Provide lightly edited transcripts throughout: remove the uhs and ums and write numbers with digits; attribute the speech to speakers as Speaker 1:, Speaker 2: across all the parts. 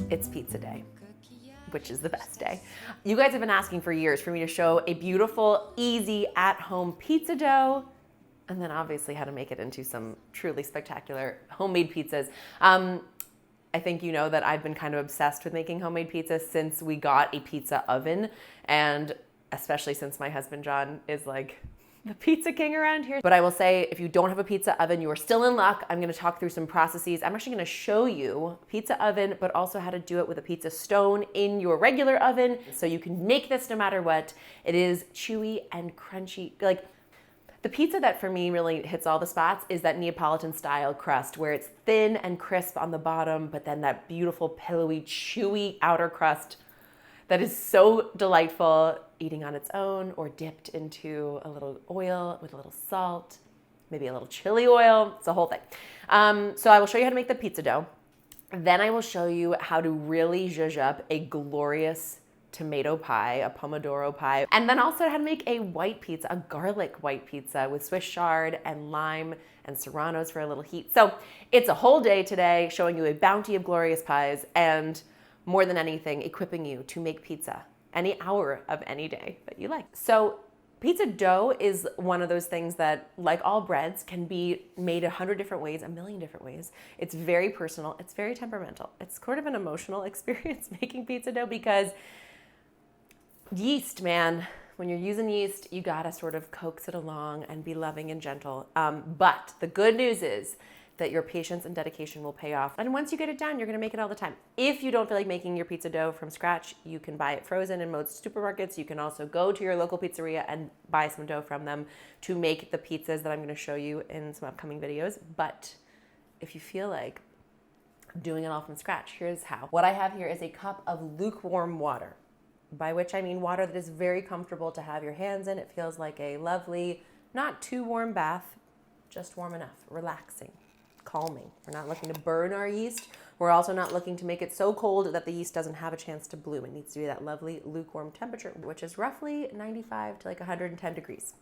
Speaker 1: it's pizza day, which is the best day. You guys have been asking for years for me to show a beautiful, easy, at-home pizza dough, and then obviously how to make it into some truly spectacular homemade pizzas. I think you know that I've been kind of obsessed with making homemade pizza since we got a pizza oven, and especially since my husband John is like the pizza king around here. But I will say, if you don't have a pizza oven, you are still in luck. I'm gonna talk through some processes. I'm actually gonna show you pizza oven, but also how to do it with a pizza stone in your regular oven, so you can make this no matter what. It is chewy and crunchy. Like, the pizza that for me really hits all the spots is that Neapolitan style crust, where it's thin and crisp on the bottom, but then that beautiful, pillowy, chewy outer crust that is so delightful eating on its own or dipped into a little oil with a little salt, maybe a little chili oil. It's a whole thing. So I will show you how to make the pizza dough. Then I will show you how to really zhuzh up a glorious tomato pie, a pomodoro pie, and then also how to make a white pizza, a garlic white pizza with Swiss chard and lime and serranos for a little heat. So it's a whole day today showing you a bounty of glorious pies, and more than anything, equipping you to make pizza any hour of any day that you like. So pizza dough is one of those things that, like all breads, can be made 100 different ways, a million different ways. It's very personal, it's very temperamental. It's sort of an emotional experience making pizza dough, because yeast, man, when you're using yeast, you gotta sort of coax it along and be loving and gentle. But the good news is that your patience and dedication will pay off. And once you get it down, you're gonna make it all the time. If you don't feel like making your pizza dough from scratch, you can buy it frozen in most supermarkets. You can also go to your local pizzeria and buy some dough from them to make the pizzas that I'm gonna show you in some upcoming videos. But if you feel like doing it all from scratch, here's how. What I have here is a cup of lukewarm water, by which I mean water that is very comfortable to have your hands in. It feels like a lovely, not too warm bath, just warm enough, relaxing, calming. We're not looking to burn our yeast. We're also not looking to make it so cold that the yeast doesn't have a chance to bloom. It needs to be that lovely lukewarm temperature, which is roughly 95 to like 110 degrees.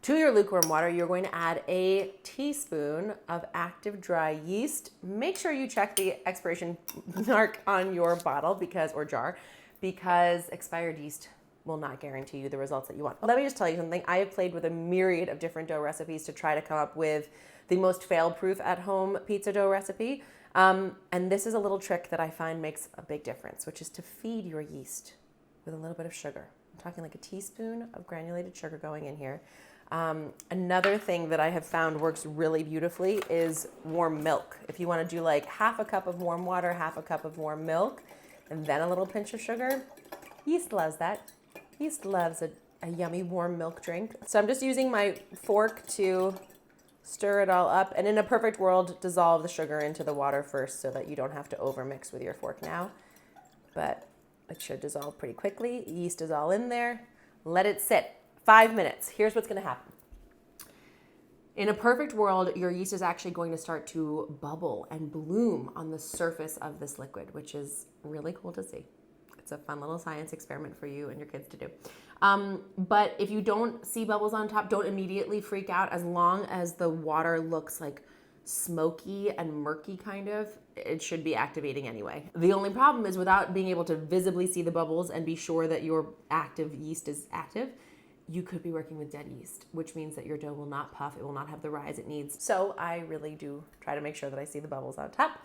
Speaker 1: To your lukewarm water, you're going to add a teaspoon of active dry yeast. Make sure you check the expiration mark on your bottle or jar, because expired yeast will not guarantee you the results that you want. Let me just tell you something. I have played with a myriad of different dough recipes to try to come up with the most fail-proof at-home pizza dough recipe. And this is a little trick that I find makes a big difference, which is to feed your yeast with a little bit of sugar. I'm talking like a teaspoon of granulated sugar going in here. Another thing that I have found works really beautifully is warm milk. If you want to do like half a cup of warm water, half a cup of warm milk, and then a little pinch of sugar, yeast loves that. Yeast loves a yummy warm milk drink. So I'm just using my fork to stir it all up, and in a perfect world, dissolve the sugar into the water first so that you don't have to overmix with your fork now. But it should dissolve pretty quickly. Yeast is all in there. Let it sit 5 minutes. Here's what's gonna happen. In a perfect world, your yeast is actually going to start to bubble and bloom on the surface of this liquid, which is really cool to see. It's a fun little science experiment for you and your kids to do. But if you don't see bubbles on top, don't immediately freak out. As long as the water looks like smoky and murky kind of, it should be activating anyway. The only problem is, without being able to visibly see the bubbles and be sure that your active yeast is active, you could be working with dead yeast, which means that your dough will not puff, it will not have the rise it needs. So I really do try to make sure that I see the bubbles on top,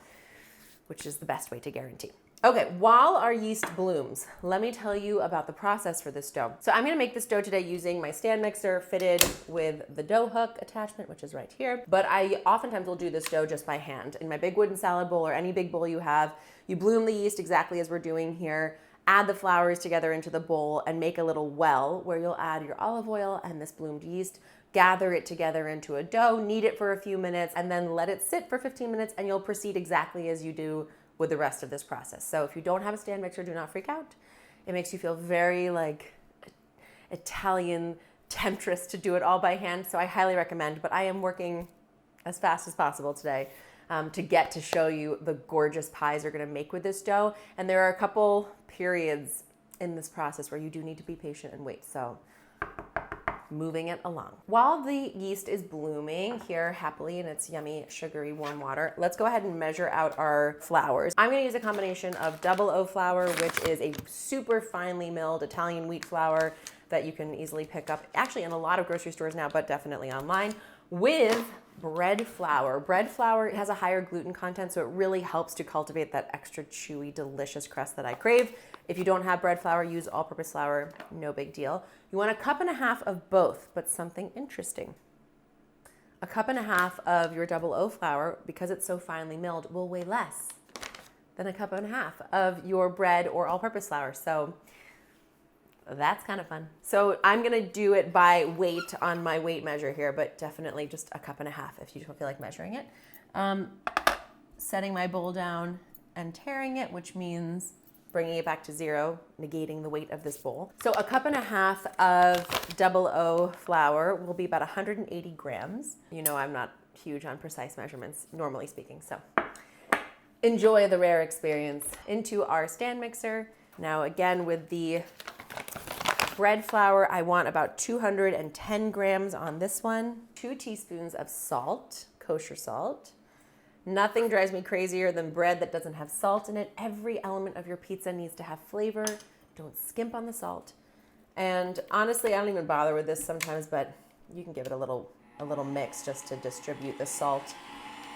Speaker 1: which is the best way to guarantee. Okay, while our yeast blooms, let me tell you about the process for this dough. So I'm gonna make this dough today using my stand mixer fitted with the dough hook attachment, which is right here. But I oftentimes will do this dough just by hand. In my big wooden salad bowl or any big bowl you have, you bloom the yeast exactly as we're doing here, add the flours together into the bowl, and make a little well where you'll add your olive oil and this bloomed yeast, gather it together into a dough, knead it for a few minutes, and then let it sit for 15 minutes, and you'll proceed exactly as you do with the rest of this process. So if you don't have a stand mixer, do not freak out. It makes you feel very like Italian temptress to do it all by hand, so I highly recommend. But I am working as fast as possible today to get to show you the gorgeous pies you're gonna make with this dough. And there are a couple periods in this process where you do need to be patient and wait. So moving it along. While the yeast is blooming here happily in its yummy, sugary, warm water, let's go ahead and measure out our flours. I'm gonna use a combination of double O flour, which is a super finely milled Italian wheat flour that you can easily pick up, actually in a lot of grocery stores now, but definitely online, with bread flour. Bread flour has a higher gluten content, so it really helps to cultivate that extra chewy, delicious crust that I crave. If you don't have bread flour, use all-purpose flour, no big deal. You want 1.5 cups of both, but something interesting. 1.5 cups of your double O flour, because it's so finely milled, will weigh less than 1.5 cups of your bread or all-purpose flour. So that's kind of fun. So I'm gonna do it by weight on my weight measure here, but definitely just 1.5 cups if you don't feel like measuring it. Setting my bowl down and tearing it, which means bringing it back to 0, negating the weight of this bowl. So 1.5 cups of double O flour will be about 180 grams. You know, I'm not huge on precise measurements, normally speaking, so enjoy the rare experience. Into our stand mixer. Now again, with the bread flour, I want about 210 grams on this one. 2 teaspoons of salt, kosher salt. Nothing drives me crazier than bread that doesn't have salt in it. Every element of your pizza needs to have flavor. Don't skimp on the salt. And honestly, I don't even bother with this sometimes, but you can give it a little mix just to distribute the salt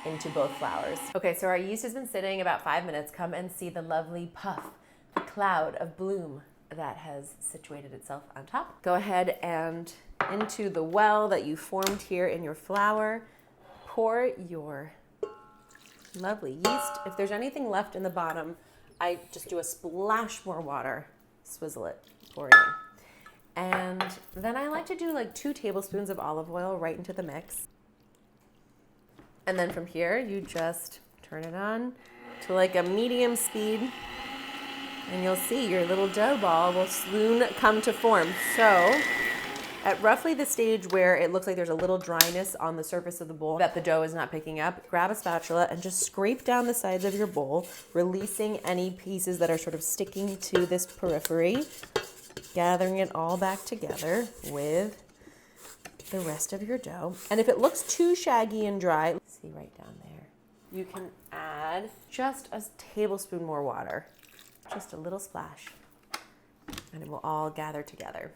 Speaker 1: into both flours. Okay, so our yeast has been sitting about 5 minutes. Come and see the lovely puff, the cloud of bloom that has situated itself on top. Go ahead and into the well that you formed here in your flour, pour your lovely yeast. If there's anything left in the bottom, I just do a splash more water, swizzle it, pour it in. And then I like to do like 2 tablespoons of olive oil right into the mix. And then from here, you just turn it on to like a medium speed, and you'll see your little dough ball will soon come to form. So at roughly the stage where it looks like there's a little dryness on the surface of the bowl that the dough is not picking up, grab a spatula and just scrape down the sides of your bowl, releasing any pieces that are sort of sticking to this periphery, gathering it all back together with the rest of your dough. And if it looks too shaggy and dry, see right down there, you can add just a tablespoon more water, just a little splash, and it will all gather together.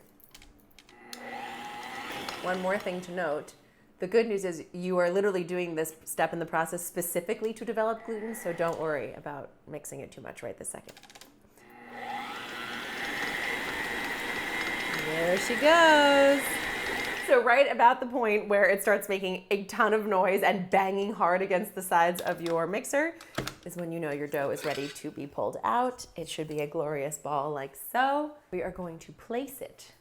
Speaker 1: One more thing to note, the good news is you are literally doing this step in the process specifically to develop gluten, so don't worry about mixing it too much right this second. There she goes. So right about the point where it starts making a ton of noise and banging hard against the sides of your mixer is when you know your dough is ready to be pulled out. It should be a glorious ball like so. We are going to place it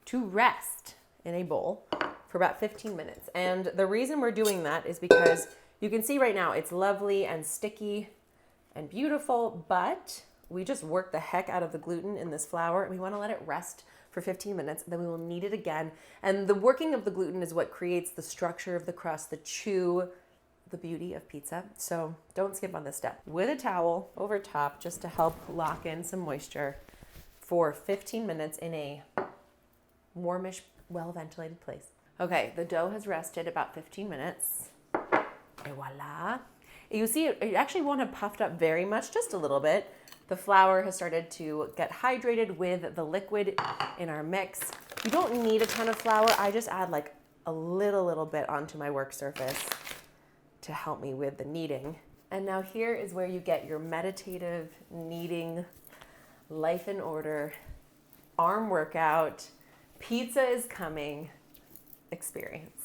Speaker 1: to rest in a bowl for about 15 minutes. And the reason we're doing that is because you can see right now it's lovely and sticky and beautiful, but we just worked the heck out of the gluten in this flour, and we want to let it rest for 15 minutes, then we will knead it again. And the working of the gluten is what creates the structure of the crust, the chew, the beauty of pizza. So don't skip on this step. With a towel over top just to help lock in some moisture for 15 minutes in a warmish, well-ventilated place. Okay, the dough has rested about 15 minutes. Et voila. You see, it actually won't have puffed up very much, just a little bit. The flour has started to get hydrated with the liquid in our mix. You don't need a ton of flour. I just add like a little bit onto my work surface to help me with the kneading. And now here is where you get your meditative kneading, life in order, arm workout, pizza is coming experience.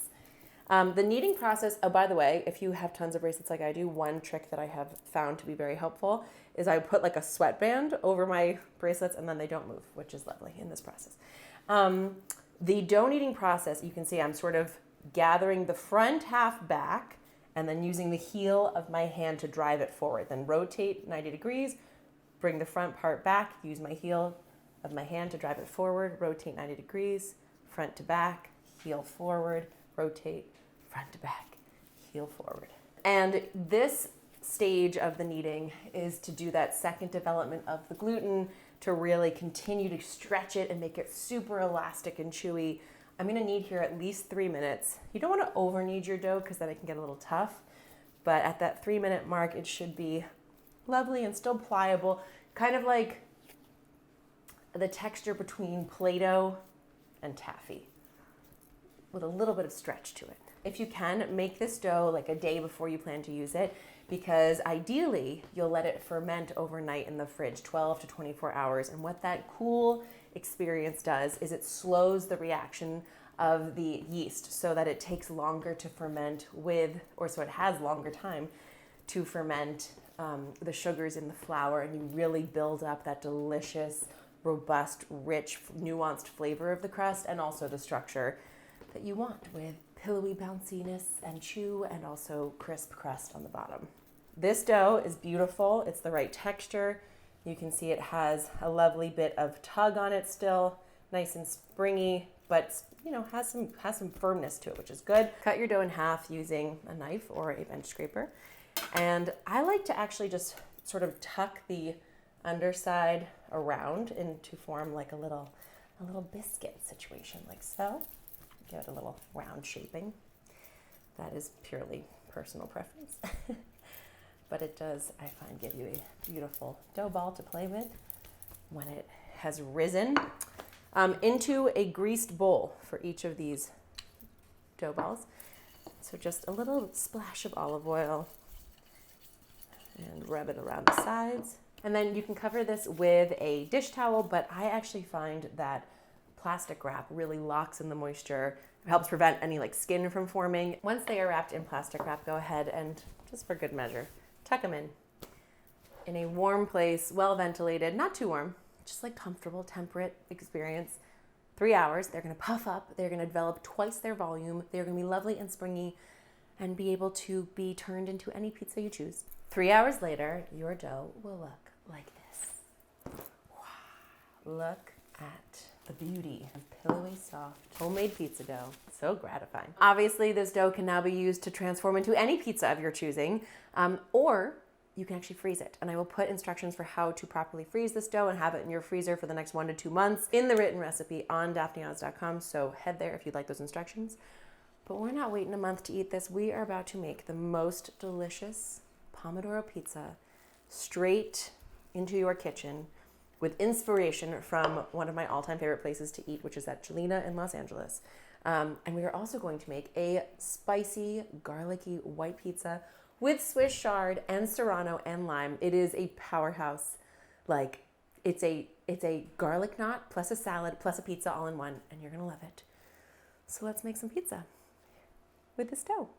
Speaker 1: The kneading process, oh, by the way, if you have tons of bracelets like I do, one trick that I have found to be very helpful is I put like a sweatband over my bracelets and then they don't move, which is lovely in this process. The dough kneading process, you can see I'm sort of gathering the front half back and then using the heel of my hand to drive it forward. Then rotate 90 degrees, bring the front part back, use my heel of my hand to drive it forward, rotate 90 degrees, front to back, heel forward, rotate, front to back, heel forward. And this stage of the kneading is to do that second development of the gluten to really continue to stretch it and make it super elastic and chewy I'm gonna knead here at least 3 minutes. You don't wanna over knead your dough because then it can get a little tough. But at that 3-minute mark, it should be lovely and still pliable, kind of like the texture between Play-Doh and taffy with a little bit of stretch to it. If you can, make this dough like a day before you plan to use it, because ideally you'll let it ferment overnight in the fridge, 12 to 24 hours. And what that cool experience does is it slows the reaction of the yeast so that it takes longer to ferment so it has longer time to ferment the sugars in the flour, and you really build up that delicious, robust, rich, nuanced flavor of the crust, and also the structure that you want with pillowy bounciness and chew and also crisp crust on the bottom. This dough is beautiful. It's the right texture. You can see it has a lovely bit of tug on it still, nice and springy, but has some firmness to it, which is good. Cut your dough in half using a knife or a bench scraper. And I like to actually just sort of tuck the underside around to form like a little biscuit situation, like so. Give it a little round shaping. That is purely personal preference. But it does, I find, give you a beautiful dough ball to play with when it has risen into a greased bowl for each of these dough balls. So just a little splash of olive oil and rub it around the sides. And then you can cover this with a dish towel, but I actually find that plastic wrap really locks in the moisture. It helps prevent any skin from forming. Once they are wrapped in plastic wrap, go ahead and, just for good measure, tuck them in a warm place, well ventilated, not too warm, just comfortable, temperate experience. 3 hours, they're gonna puff up, they're gonna develop twice their volume, they're gonna be lovely and springy and be able to be turned into any pizza you choose. 3 hours later, your dough will look like this. Wow. Look at the beauty of pillowy, soft, homemade pizza dough. So gratifying. Obviously, this dough can now be used to transform into any pizza of your choosing, or you can actually freeze it. And I will put instructions for how to properly freeze this dough and have it in your freezer for the next 1 to 2 months in the written recipe on daphneoz.com. So head there if you'd like those instructions. But we're not waiting a month to eat this. We are about to make the most delicious Pomodoro pizza straight into your kitchen with inspiration from one of my all-time favorite places to eat, which is at Jelena in Los Angeles. And we are also going to make a spicy, garlicky white pizza with Swiss chard and Serrano and lime. It is a powerhouse. It's a garlic knot plus a salad plus a pizza all in one, and you're gonna love it. So let's make some pizza with this dough.